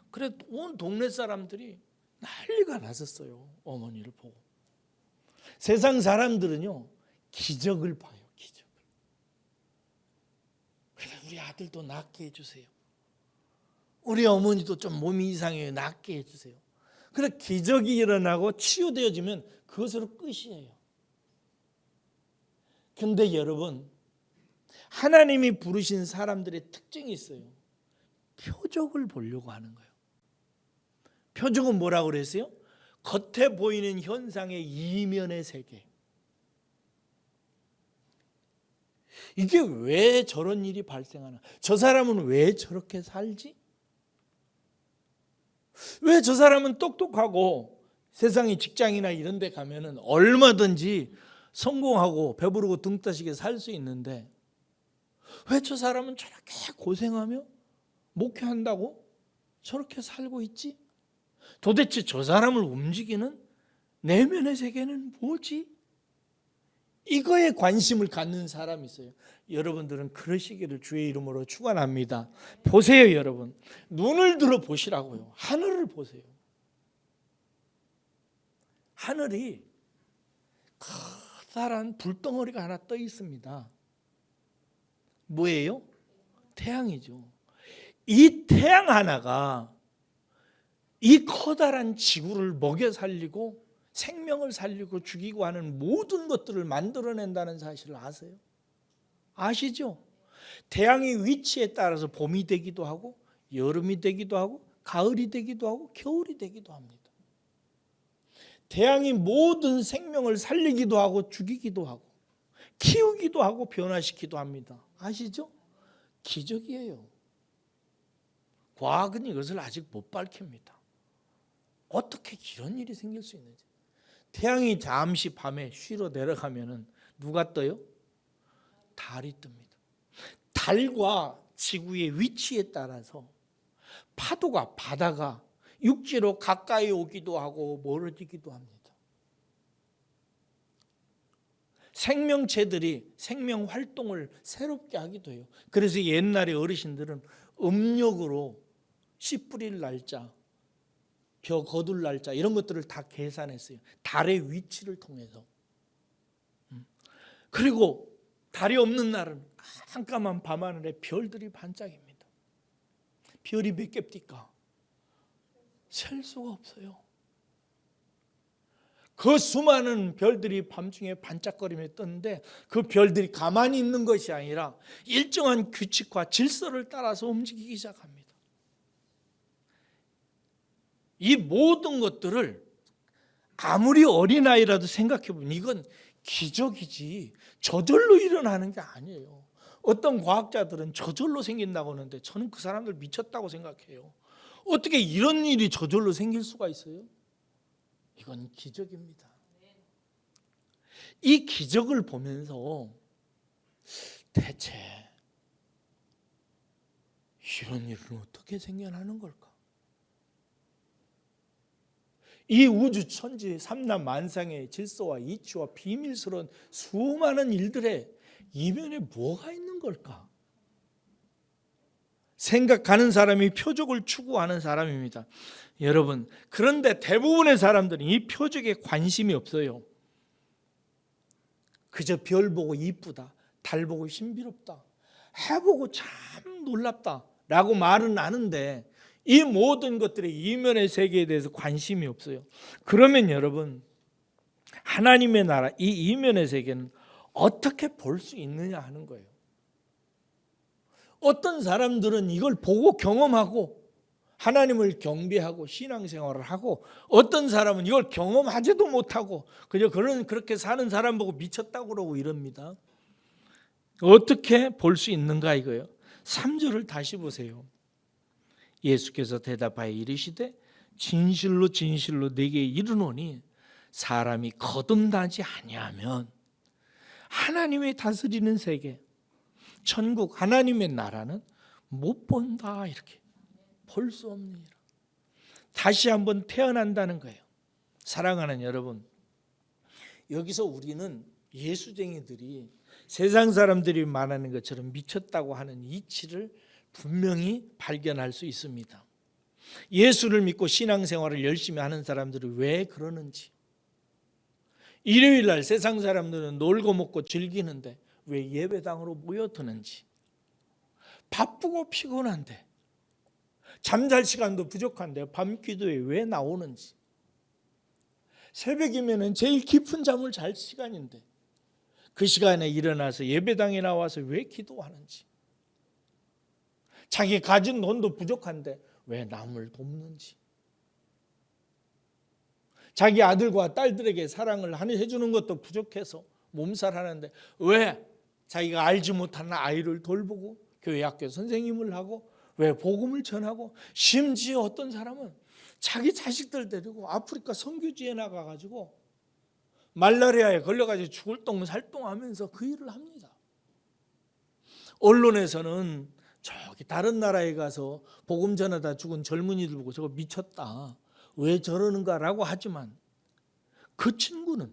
그래 온 동네 사람들이 난리가 났었어요. 어머니를 보고. 세상 사람들은요 기적을 봐요. 기적을. 그래 우리 아들도 낫게 해주세요. 우리 어머니도 좀 몸이 이상해요. 낫게 해주세요. 그래 기적이 일어나고 치유되어지면 그것으로 끝이에요. 근데 여러분 하나님이 부르신 사람들의 특징이 있어요. 표적을 보려고 하는 거예요. 표적은 뭐라고 그랬어요? 겉에 보이는 현상의 이면의 세계. 이게 왜 저런 일이 발생하나? 저 사람은 왜 저렇게 살지? 왜 저 사람은 똑똑하고 세상에 직장이나 이런 데 가면은 얼마든지 성공하고 배부르고 등 따시게 살 수 있는데 왜 저 사람은 저렇게 고생하며 목회한다고 저렇게 살고 있지? 도대체 저 사람을 움직이는 내면의 세계는 뭐지? 이거에 관심을 갖는 사람이 있어요. 여러분들은 그러시기를 주의 이름으로 축원합니다. 보세요, 여러분. 눈을 들어 보시라고요. 하늘을 보세요. 하늘이 커다란 불덩어리가 하나 떠 있습니다. 뭐예요? 태양이죠. 이 태양 하나가 이 커다란 지구를 먹여 살리고 생명을 살리고 죽이고 하는 모든 것들을 만들어낸다는 사실을 아세요? 아시죠? 태양의 위치에 따라서 봄이 되기도 하고 여름이 되기도 하고 가을이 되기도 하고 겨울이 되기도 합니다. 태양이 모든 생명을 살리기도 하고 죽이기도 하고 키우기도 하고 변화시키기도 합니다. 아시죠? 기적이에요. 과학은 이것을 아직 못 밝힙니다. 어떻게 이런 일이 생길 수 있는지. 태양이 잠시 밤에 쉬러 내려가면은 누가 떠요? 달이 뜹니다. 달과 지구의 위치에 따라서 파도가 바다가 육지로 가까이 오기도 하고 멀어지기도 합니다. 생명체들이 생명 활동을 새롭게 하기도 해요. 그래서 옛날에 어르신들은 음력으로 씨 뿌릴 날짜, 벼 거둘 날짜 이런 것들을 다 계산했어요. 달의 위치를 통해서. 그리고 달이 없는 날은 깜깜한 밤하늘에 별들이 반짝입니다. 별이 몇 개입니까? 셀 수가 없어요. 그 수많은 별들이 밤중에 반짝거리며 떴는데 그 별들이 가만히 있는 것이 아니라 일정한 규칙과 질서를 따라서 움직이기 시작합니다. 이 모든 것들을 아무리 어린아이라도 생각해보면 이건 기적이지 저절로 일어나는 게 아니에요. 어떤 과학자들은 저절로 생긴다고 하는데 저는 그 사람들 미쳤다고 생각해요. 어떻게 이런 일이 저절로 생길 수가 있어요? 이건 기적입니다. 이 기적을 보면서 대체 이런 일은 어떻게 생겨나는 걸까? 이 우주 천지 삼남 만상의 질서와 이치와 비밀스러운 수많은 일들의 이면에 뭐가 있는 걸까? 생각하는 사람이 표적을 추구하는 사람입니다. 여러분, 그런데 대부분의 사람들은 이 표적에 관심이 없어요. 그저 별 보고 이쁘다, 달 보고 신비롭다, 해보고 참 놀랍다 라고 말은 하는데 이 모든 것들의 이면의 세계에 대해서 관심이 없어요. 그러면 여러분, 하나님의 나라, 이 이면의 세계는 어떻게 볼 수 있느냐 하는 거예요. 어떤 사람들은 이걸 보고 경험하고 하나님을 경배하고 신앙생활을 하고, 어떤 사람은 이걸 경험하지도 못하고 그저 그렇게 사는 사람 보고 미쳤다고 그러고 이럽니다. 어떻게 볼 수 있는가 이거예요. 3절을 다시 보세요. 예수께서 대답하여 이르시되 진실로 진실로 내게 이르노니 사람이 거듭나지 아니하면 하나님의 다스리는 세계, 천국, 하나님의 나라는 못 본다. 이렇게 볼 수 없느니라. 다시 한번 태어난다는 거예요. 사랑하는 여러분, 여기서 우리는 예수쟁이들이 세상 사람들이 말하는 것처럼 미쳤다고 하는 이치를 분명히 발견할 수 있습니다. 예수를 믿고 신앙생활을 열심히 하는 사람들이 왜 그러는지, 일요일 날 세상 사람들은 놀고 먹고 즐기는데 왜 예배당으로 모여드는지, 바쁘고 피곤한데 잠잘 시간도 부족한데 밤기도에 왜 나오는지, 새벽이면 제일 깊은 잠을 잘 시간인데 그 시간에 일어나서 예배당에 나와서 왜 기도하는지, 자기 가진 돈도 부족한데 왜 남을 돕는지, 자기 아들과 딸들에게 사랑을 해주는 것도 부족해서 몸살하는데 왜 자기가 알지 못하는 아이를 돌보고 교회 학교 선생님을 하고 왜 복음을 전하고, 심지어 어떤 사람은 자기 자식들 데리고 아프리카 선교지에 나가가지고 말라리아에 걸려가지고 죽을 똥 살똥하면서 그 일을 합니다. 언론에서는 저기 다른 나라에 가서 복음 전하다 죽은 젊은이들 보고 저거 미쳤다, 왜 저러는가라고 하지만 그 친구는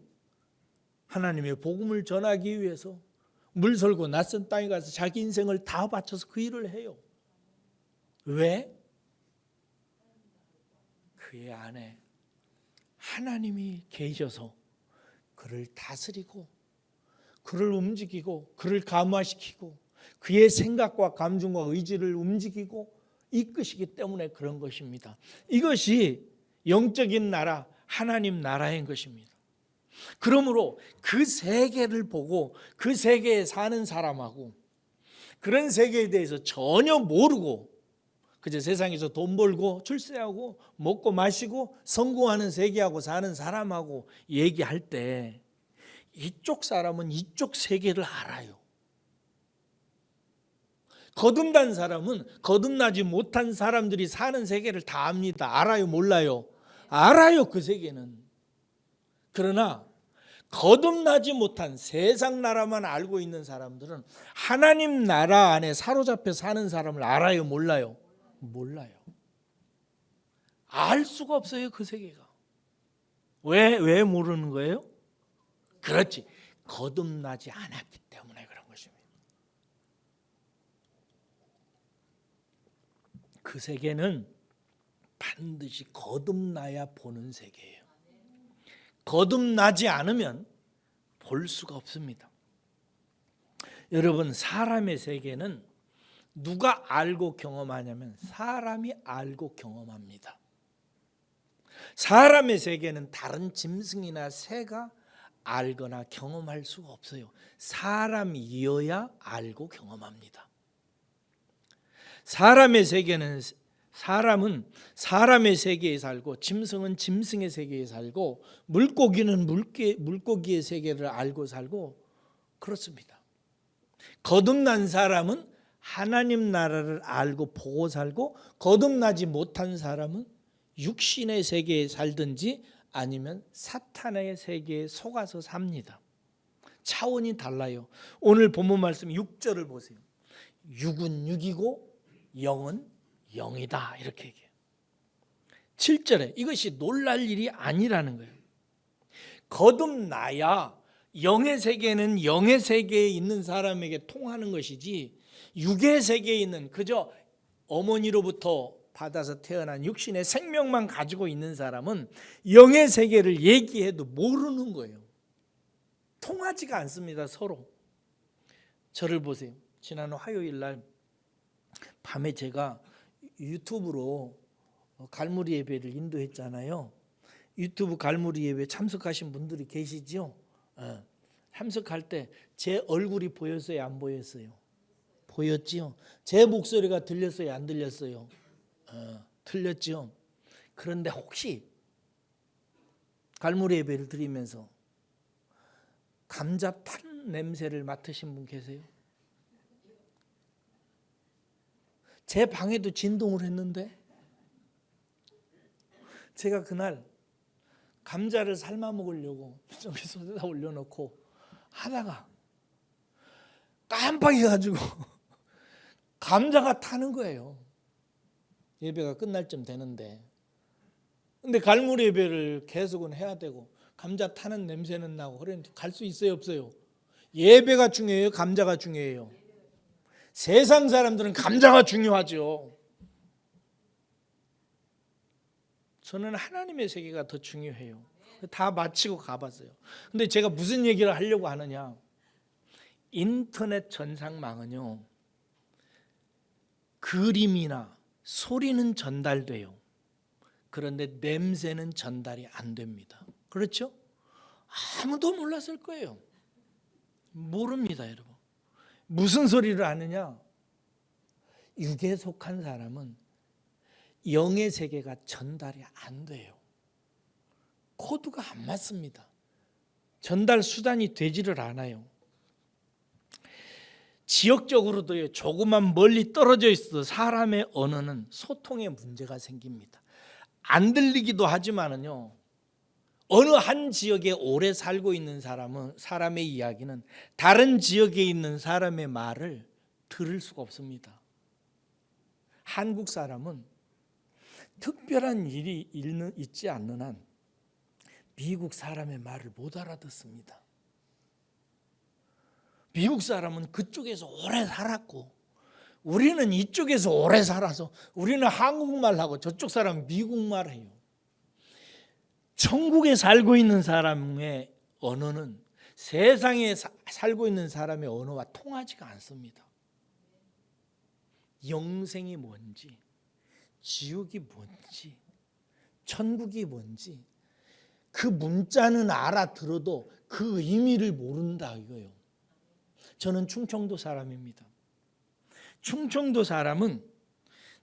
하나님의 복음을 전하기 위해서 물설고 낯선 땅에 가서 자기 인생을 다 바쳐서 그 일을 해요. 왜? 그의 안에 하나님이 계셔서 그를 다스리고 그를 움직이고 그를 감화시키고 그의 생각과 감정과 의지를 움직이고 이끄시기 때문에 그런 것입니다. 이것이 영적인 나라, 하나님 나라인 것입니다. 그러므로 그 세계를 보고 그 세계에 사는 사람하고 그런 세계에 대해서 전혀 모르고 그저 세상에서 돈 벌고 출세하고 먹고 마시고 성공하는 세계하고 사는 사람하고 얘기할 때 이쪽 사람은 이쪽 세계를 알아요. 거듭난 사람은 거듭나지 못한 사람들이 사는 세계를 다 압니다. 알아요, 몰라요? 알아요, 그 세계는. 그러나 거듭나지 못한 세상 나라만 알고 있는 사람들은 하나님 나라 안에 사로잡혀 사는 사람을 알아요, 몰라요? 몰라요. 알 수가 없어요, 그 세계가. 왜 모르는 거예요? 그렇지, 거듭나지 않았기 때문에 그런 것입니다. 그 세계는 반드시 거듭나야 보는 세계예요. 거듭나지 않으면 볼 수가 없습니다. 여러분, 사람의 세계는 누가 알고 경험하냐면 사람이 알고 경험합니다. 사람의 세계는 다른 짐승이나 새가 알거나 경험할 수가 없어요. 사람이어야 알고 경험합니다. 사람의 세계는 사람은 사람의 세계에 살고 짐승은 짐승의 세계에 살고 물고기는 물고기의 세계를 알고 살고 그렇습니다. 거듭난 사람은 하나님 나라를 알고 보고 살고 거듭나지 못한 사람은 육신의 세계에 살든지 아니면 사탄의 세계에 속아서 삽니다. 차원이 달라요. 오늘 본문 말씀 6절을 보세요. 육은 육이고 영은 영이다 이렇게 얘기해요. 7절에 이것이 놀랄 일이 아니라는 거예요. 거듭나야 영의 세계는 영의 세계에 있는 사람에게 통하는 것이지 육의 세계에 있는 그저 어머니로부터 받아서 태어난 육신의 생명만 가지고 있는 사람은 영의 세계를 얘기해도 모르는 거예요. 통하지가 않습니다. 서로. 저를 보세요. 지난 화요일 날 밤에 제가 유튜브로 갈무리 예배를 인도했잖아요. 유튜브 갈무리 예배 참석하신 분들이 계시죠? 참석할 때 제 얼굴이 보였어요? 안 보였어요? 보였지요? 제 목소리가 들렸어요? 안 들렸어요? 틀렸죠? 그런데 혹시 갈무리 예배를 드리면서 감자 탄 냄새를 맡으신 분 계세요? 제 방에도 진동을 했는데 제가 그날 감자를 삶아 먹으려고 솥에다 올려놓고 하다가 깜빡해가지고 감자가 타는 거예요. 예배가 끝날 쯤 되는데 근데 갈무리 예배를 계속은 해야 되고 감자 타는 냄새는 나고 그러는데 갈 수 있어요 없어요? 예배가 중요해요? 감자가 중요해요? 세상 사람들은 감자가 중요하죠. 저는 하나님의 세계가 더 중요해요. 다 마치고 가봤어요. 근데 제가 무슨 얘기를 하려고 하느냐, 인터넷 전상망은요 그림이나 소리는 전달돼요. 그런데 냄새는 전달이 안 됩니다. 그렇죠? 아무도 몰랐을 거예요. 모릅니다 여러분. 무슨 소리를 하느냐, 육에 속한 사람은 영의 세계가 전달이 안 돼요. 코드가 안 맞습니다. 전달 수단이 되지를 않아요. 지역적으로도 조금만 멀리 떨어져 있어도 사람의 언어는 소통에 문제가 생깁니다. 안 들리기도 하지만은요, 어느 한 지역에 오래 살고 있는 사람의 이야기는 다른 지역에 있는 사람의 말을 들을 수가 없습니다. 한국 사람은 특별한 일이 있지 않는 한 미국 사람의 말을 못 알아듣습니다. 미국 사람은 그쪽에서 오래 살았고 우리는 이쪽에서 오래 살아서 우리는 한국말하고 저쪽 사람은 미국말 해요. 천국에 살고 있는 사람의 언어는 세상에 살고 있는 사람의 언어와 통하지가 않습니다. 영생이 뭔지, 지옥이 뭔지, 천국이 뭔지 그 문자는 알아들어도 그 의미를 모른다 이거예요. 저는 충청도 사람입니다. 충청도 사람은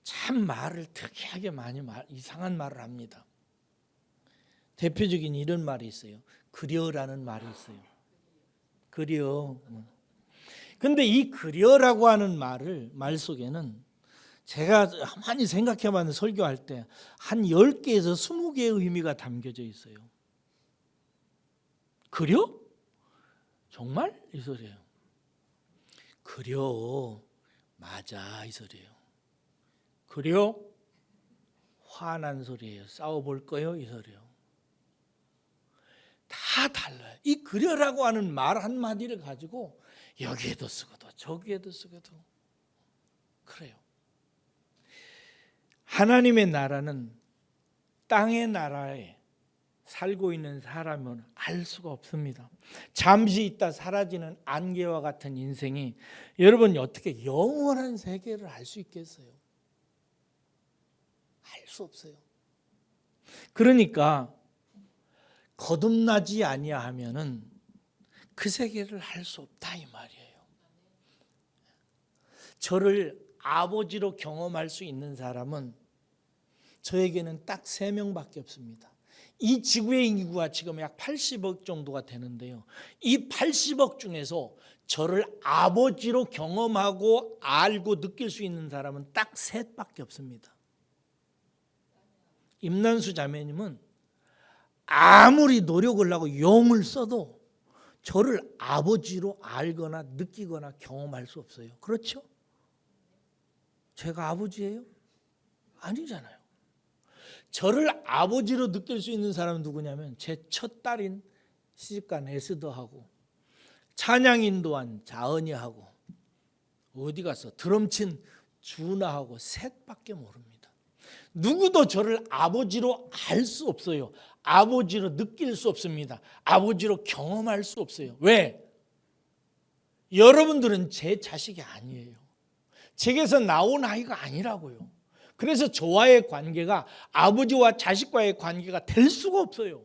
참 말을 특이하게 많이 이상한 말을 합니다. 대표적인 이런 말이 있어요. 그려라는 말이 있어요. 그려. 근데 이 그려라고 하는 말 속에는 제가 많이 생각해봤는데 설교할 때 한 10개에서 20개의 의미가 담겨져 있어요. 그려? 정말? 이 소리예요. 그려. 맞아 이 소리예요. 그려? 화난 소리예요. 싸워볼 거요 이 소리예요. 다 달라요. 이 그려라고 하는 말 한마디를 가지고 여기에도 쓰고도 저기에도 쓰고도 그래요. 하나님의 나라는 땅의 나라에 살고 있는 사람은 알 수가 없습니다. 잠시 있다 사라지는 안개와 같은 인생이 여러분이 어떻게 영원한 세계를 알 수 있겠어요? 알 수 없어요. 그러니까 거듭나지 아니하면은 그 세계를 할 수 없다 이 말이에요. 저를 아버지로 경험할 수 있는 사람은 저에게는 딱 3명밖에 없습니다. 이 지구의 인구가 지금 약 80억 정도가 되는데요. 이 80억 중에서 저를 아버지로 경험하고 알고 느낄 수 있는 사람은 딱 3밖에 없습니다. 임난수 자매님은 아무리 노력을 하고 용을 써도 저를 아버지로 알거나 느끼거나 경험할 수 없어요. 그렇죠? 제가 아버지예요? 아니잖아요. 저를 아버지로 느낄 수 있는 사람은 누구냐면 제 첫 딸인 시집간 에스더하고 찬양인도한 자은이하고 어디 가서 드럼친 준하하고 셋밖에 모릅니다. 누구도 저를 아버지로 알 수 없어요. 아버지로 느낄 수 없습니다. 아버지로 경험할 수 없어요. 왜? 여러분들은 제 자식이 아니에요. 제게서 나온 아이가 아니라고요. 그래서 저와의 관계가 아버지와 자식과의 관계가 될 수가 없어요.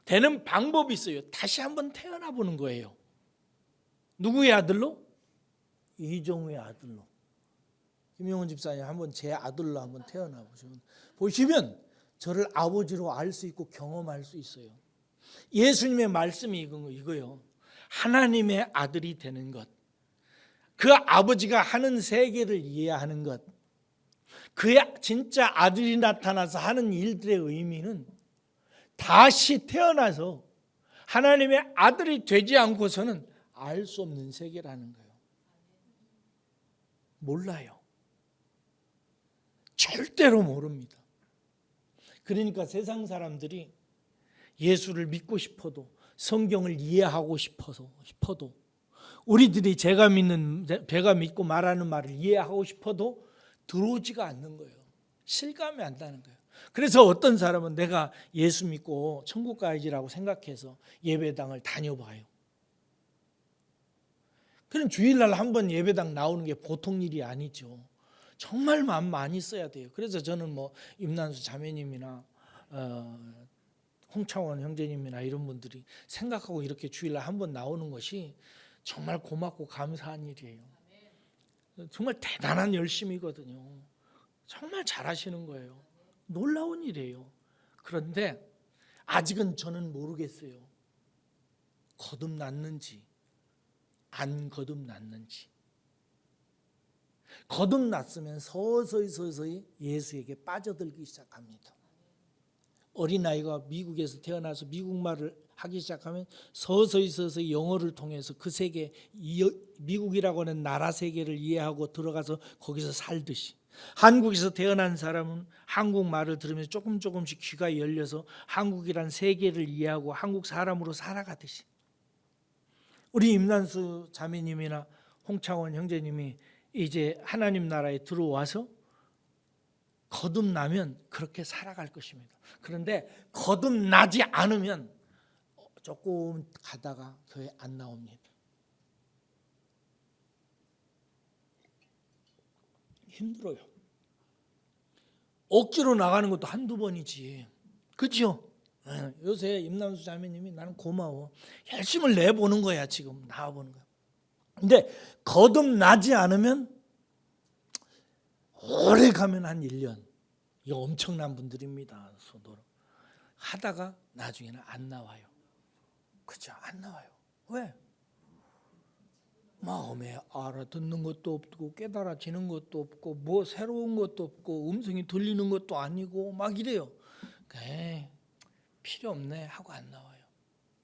되는 방법이 있어요. 다시 한번 태어나 보는 거예요. 누구의 아들로? 이종우의 아들로. 김영훈 집사님 한번 제 아들로 한번 태어나 보시면 저를 아버지로 알 수 있고 경험할 수 있어요. 예수님의 말씀이 이거요. 하나님의 아들이 되는 것, 그 아버지가 하는 세계를 이해하는 것, 그의 진짜 아들이 나타나서 하는 일들의 의미는 다시 태어나서 하나님의 아들이 되지 않고서는 알 수 없는 세계라는 거예요. 몰라요. 절대로 모릅니다. 그러니까 세상 사람들이 예수를 믿고 싶어도 성경을 이해하고 싶어도 우리들이 제가 믿고 말하는 말을 이해하고 싶어도 들어오지가 않는 거예요. 실감이 안 나는 거예요. 그래서 어떤 사람은 내가 예수 믿고 천국 가야지라고 생각해서 예배당을 다녀봐요. 그럼 주일날 한번 예배당 나오는 게 보통 일이 아니죠. 정말 마음 많이 써야 돼요. 그래서 저는 임난수 자매님이나 홍창원 형제님이나 이런 분들이 생각하고 이렇게 주일날 한번 나오는 것이 정말 고맙고 감사한 일이에요. 정말 대단한 열심이거든요. 정말 잘하시는 거예요. 놀라운 일이에요. 그런데 아직은 저는 모르겠어요. 거듭났는지 안 거듭났는지. 거듭났으면 서서히 예수에게 빠져들기 시작합니다. 어린아이가 미국에서 태어나서 미국말을 하기 시작하면 서서히 영어를 통해서 그 세계, 미국이라고 하는 나라 세계를 이해하고 들어가서 거기서 살듯이, 한국에서 태어난 사람은 한국말을 들으면서 조금씩 귀가 열려서 한국이란 세계를 이해하고 한국 사람으로 살아가듯이, 우리 임난수 자매님이나 홍창원 형제님이 이제 하나님 나라에 들어와서 거듭나면 그렇게 살아갈 것입니다. 그런데 거듭나지 않으면 조금 가다가 교회 안 나옵니다. 힘들어요. 억지로 나가는 것도 한두 번이지. 그렇죠? 요새 임남수 자매님이 나는 고마워. 열심을 내보는 거야. 지금 나와보는 거야. 근데 거듭나지 않으면 오래 가면 한 1년. 이거 엄청난 분들입니다. 하다가 나중에는 안 나와요. 그죠? 안 나와요. 왜? 마음에 알아듣는 것도 없고 깨달아지는 것도 없고 뭐 새로운 것도 없고 음성이 들리는 것도 아니고 막 이래요. 필요 없네 하고 안 나와요.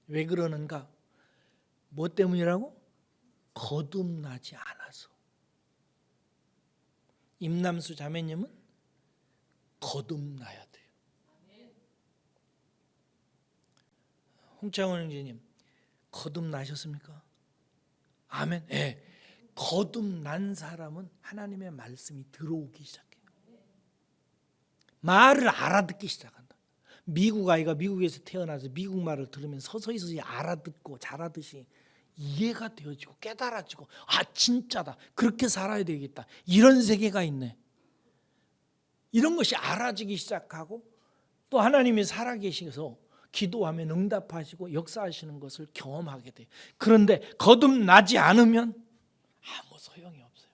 왜 그러는가? 뭐 때문이라고? 거듭나지 않아서. 임남수 자매님은 거듭나야 돼요. 홍창원 형제님 거듭나셨습니까? 아멘. 네. 거듭난 사람은 하나님의 말씀이 들어오기 시작해요. 말을 알아듣기 시작한다. 미국 아이가 미국에서 태어나서 미국 말을 들으면 서서히 알아듣고 잘하듯이 이해가 되어지고 깨달아지고, 아 진짜다, 그렇게 살아야 되겠다, 이런 세계가 있네, 이런 것이 알아지기 시작하고 또 하나님이 살아계셔서 기도하면 응답하시고 역사하시는 것을 경험하게 돼요. 그런데 거듭나지 않으면 아무 소용이 없어요.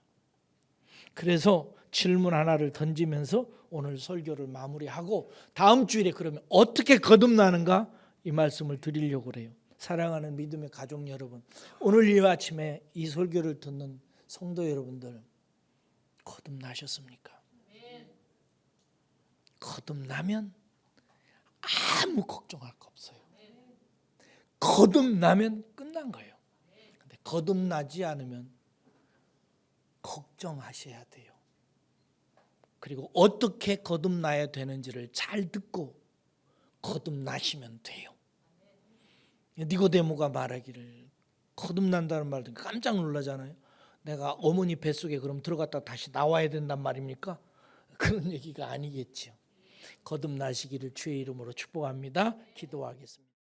그래서 질문 하나를 던지면서 오늘 설교를 마무리하고 다음 주일에 그러면 어떻게 거듭나는가 이 말씀을 드리려고 그래요. 사랑하는 믿음의 가족 여러분, 오늘 이 아침에 이 설교를 듣는 성도 여러분들 거듭나셨습니까? 거듭나면 아무 걱정할 거 없어요. 거듭나면 끝난 거예요. 근데 거듭나지 않으면 걱정하셔야 돼요. 그리고 어떻게 거듭나야 되는지를 잘 듣고 거듭나시면 돼요. 니고데모가 말하기를 거듭난다는 말 듣고 깜짝 놀라잖아요. 내가 어머니 뱃속에 그럼 들어갔다 다시 나와야 된단 말입니까? 그런 얘기가 아니겠죠. 거듭나시기를 주의 이름으로 축복합니다. 기도하겠습니다.